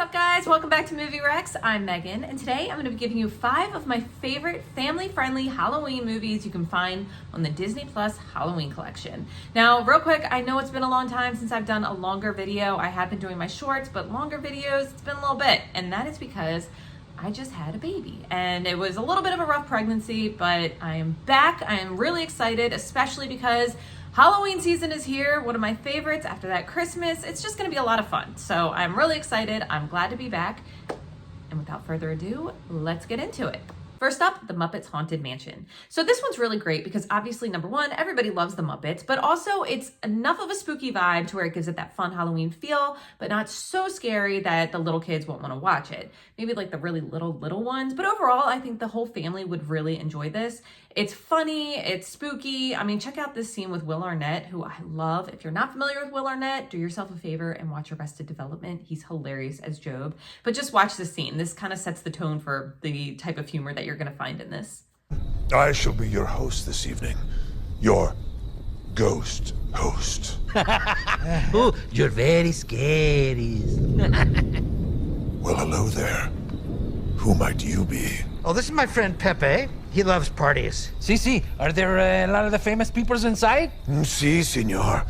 up, guys? Welcome back to Movie Rex. I'm Megan, and today I'm going to be giving you 5 of my favorite family-friendly Halloween movies you can find on the Disney Plus Halloween collection. Now, real quick, I know it's been a long time since I've done a longer video. I have been doing my shorts, but longer videos, it's been a little bit, and that is because I just had a baby, and it was a little bit of a rough pregnancy, but I am back. I am really excited, especially because Halloween season is here, one of my favorites after that Christmas. It's just gonna be a lot of fun. So I'm really excited. I'm glad to be back. And without further ado, let's get into it. First up, the Muppets Haunted Mansion. So this one's really great because obviously, number one, everybody loves the Muppets, but also it's enough of a spooky vibe to where it gives it that fun Halloween feel, but not so scary that the little kids won't want to watch it. Maybe like the really little ones, but overall, I think the whole family would really enjoy this. It's funny, it's spooky. I mean, check out this scene with Will Arnett, who I love. If you're not familiar with Will Arnett, do yourself a favor and watch Arrested Development. He's hilarious as Job, but just watch this scene. This kind of sets the tone for the type of humor that you're going to find in this. I shall be your host this evening. Your ghost host. Oh, you're very scary. Well, hello there. Who might you be? Oh, this is my friend Pepe. He loves parties. Sí, are there a lot of the famous peoples inside? Sí, señor.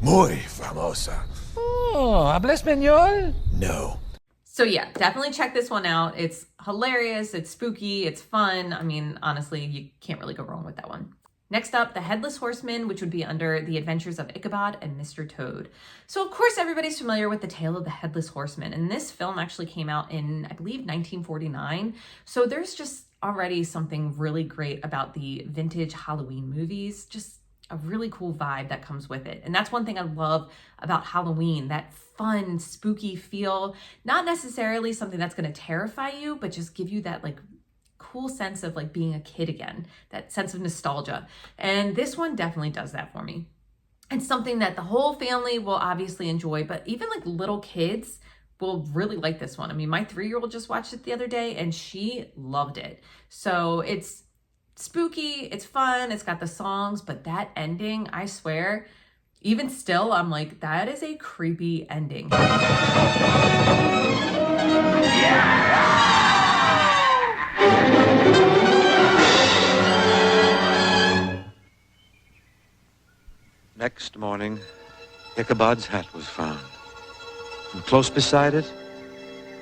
Muy famosa. Oh, habla español? No. So yeah, definitely check this one out. It's hilarious, it's spooky, it's fun. I mean, honestly, you can't really go wrong with that one. Next up, the Headless Horseman, which would be under The Adventures of Ichabod and Mr. Toad. So of course, everybody's familiar with the tale of the Headless Horseman. And this film actually came out in, I believe, 1949. So there's just already something really great about the vintage Halloween movies. Just a really cool vibe that comes with it. And that's one thing I love about Halloween, that fun, spooky feel. Not necessarily something that's going to terrify you, but just give you that like cool sense of like being a kid again, that sense of nostalgia. And this one definitely does that for me. It's something that the whole family will obviously enjoy, but even like little kids will really like this one. I mean, my 3-year-old just watched it the other day and she loved it. So it's spooky, it's fun, it's got the songs, but that ending, I swear, even still, I'm like, that is a creepy ending. Next morning, Ichabod's hat was found. And close beside it,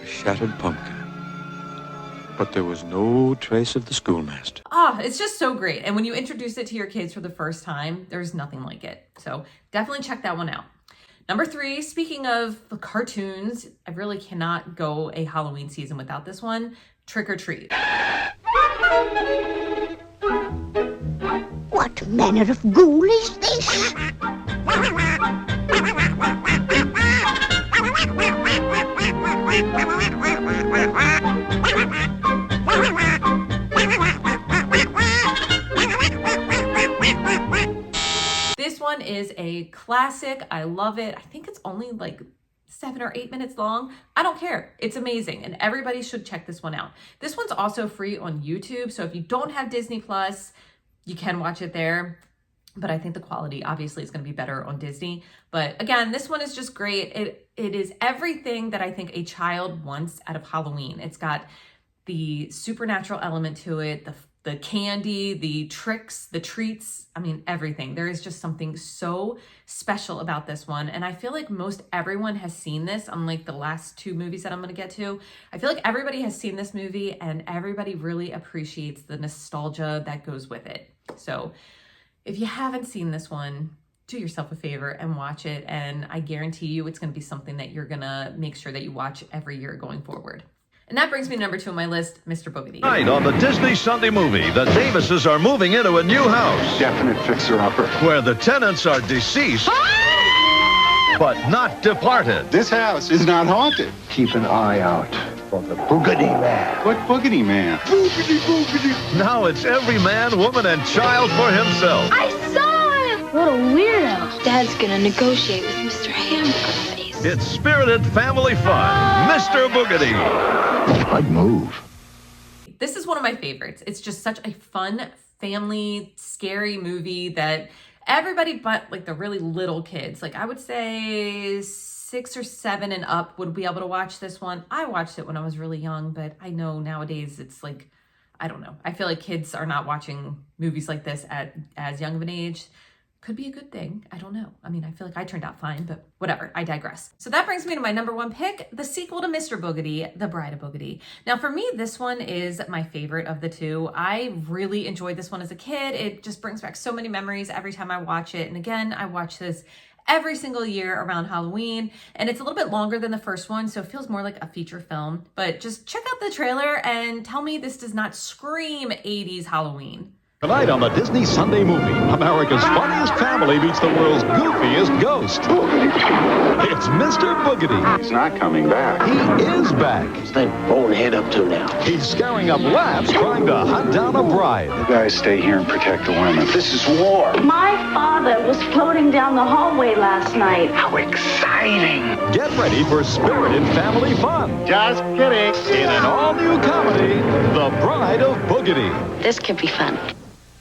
a shattered pumpkin. But there was no trace of the schoolmaster. It's just so great. And when you introduce it to your kids for the first time, there's nothing like it. So definitely check that one out. Number 3, speaking of the cartoons, I really cannot go a Halloween season without this one, Trick or Treat. What manner of ghoul is this? This one is a classic. I love it. I think it's only like 7 or 8 minutes long. I don't care. It's amazing. And everybody should check this one out. This one's also free on YouTube. So if you don't have Disney Plus, you can watch it there. But I think the quality obviously is going to be better on Disney. But again, this one is just great. It is everything that I think a child wants out of Halloween. It's got the supernatural element to it, the candy, the tricks, the treats, I mean, everything. There is just something so special about this one. And I feel like most everyone has seen this, unlike the last 2 movies that I'm going to get to. I feel like everybody has seen this movie and everybody really appreciates the nostalgia that goes with it. So if you haven't seen this one, do yourself a favor and watch it. And I guarantee you it's going to be something that you're going to make sure that you watch every year going forward. And that brings me to number 2 on my list, Mr. Boogedy. Tonight on the Disney Sunday movie, the Davises are moving into a new house. Definite fixer-upper. Where the tenants are deceased, but not departed. This house is not haunted. Keep an eye out for the Boogedy Man. What Boogedy Man? Boogedy, boogedy. Now it's every man, woman, and child for himself. I saw him! What a weirdo. Dad's gonna negotiate with Mr. Hamburger Face. It's spirited family fun. Mr. Boogedy. I'd move. This is one of my favorites. It's just such a fun, family, scary movie that everybody but like the really little kids, like I would say 6 or 7 and up would be able to watch this one. I watched it when I was really young, but I know nowadays it's like, I don't know. I feel like kids are not watching movies like this at as young of an age. Could be a good thing. I don't know. I mean, I feel like I turned out fine, but whatever. I digress. So that brings me to my number 1 pick, the sequel to Mr. Boogedy, The Bride of Boogedy. Now, for me, this one is my favorite of the two. I really enjoyed this one as a kid. It just brings back so many memories every time I watch it. And again, I watch this every single year around Halloween, and it's a little bit longer than the first one, so it feels more like a feature film. But just check out the trailer and tell me this does not scream 80s Halloween. Tonight on the Disney Sunday Movie, America's funniest family meets the world's goofiest ghost. It's Mr. Boogedy. He's not coming back. He is back. What's that bonehead up to now? He's scaring up laughs trying to hunt down a bride. You guys stay here and protect the women. This is war. My father was floating down the hallway last night. How exciting. Get ready for spirited family fun. Just kidding. In an all-new comedy, The Bride of Boogedy. This could be fun.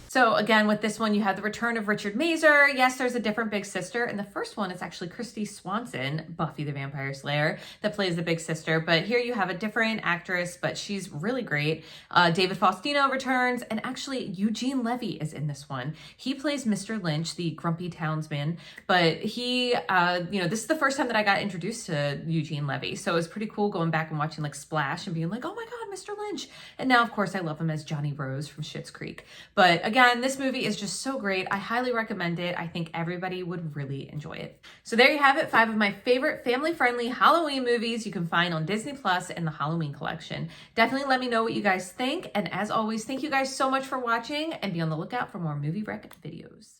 So again, with this one, you have the return of Richard Mazer. Yes, there's a different big sister. In the first one, it's actually Christy Swanson, Buffy the Vampire Slayer, that plays the big sister. But here you have a different actress, but she's really great. David Faustino returns, and actually Eugene Levy is in this one. He plays Mr. Lynch, the grumpy townsman. But he, this is the first time that I got introduced to Eugene Levy. So it was pretty cool going back and watching like Splash and being like, oh my God, Mr. Lynch. And now, of course, I love him as Johnny Rose from Schitt's Creek. But again, this movie is just so great. I highly recommend it. I think everybody would really enjoy it. So there you have it, 5 of my favorite family-friendly Halloween movies you can find on Disney Plus in the Halloween collection. Definitely let me know what you guys think. And as always, thank you guys so much for watching, and be on the lookout for more movie rec videos.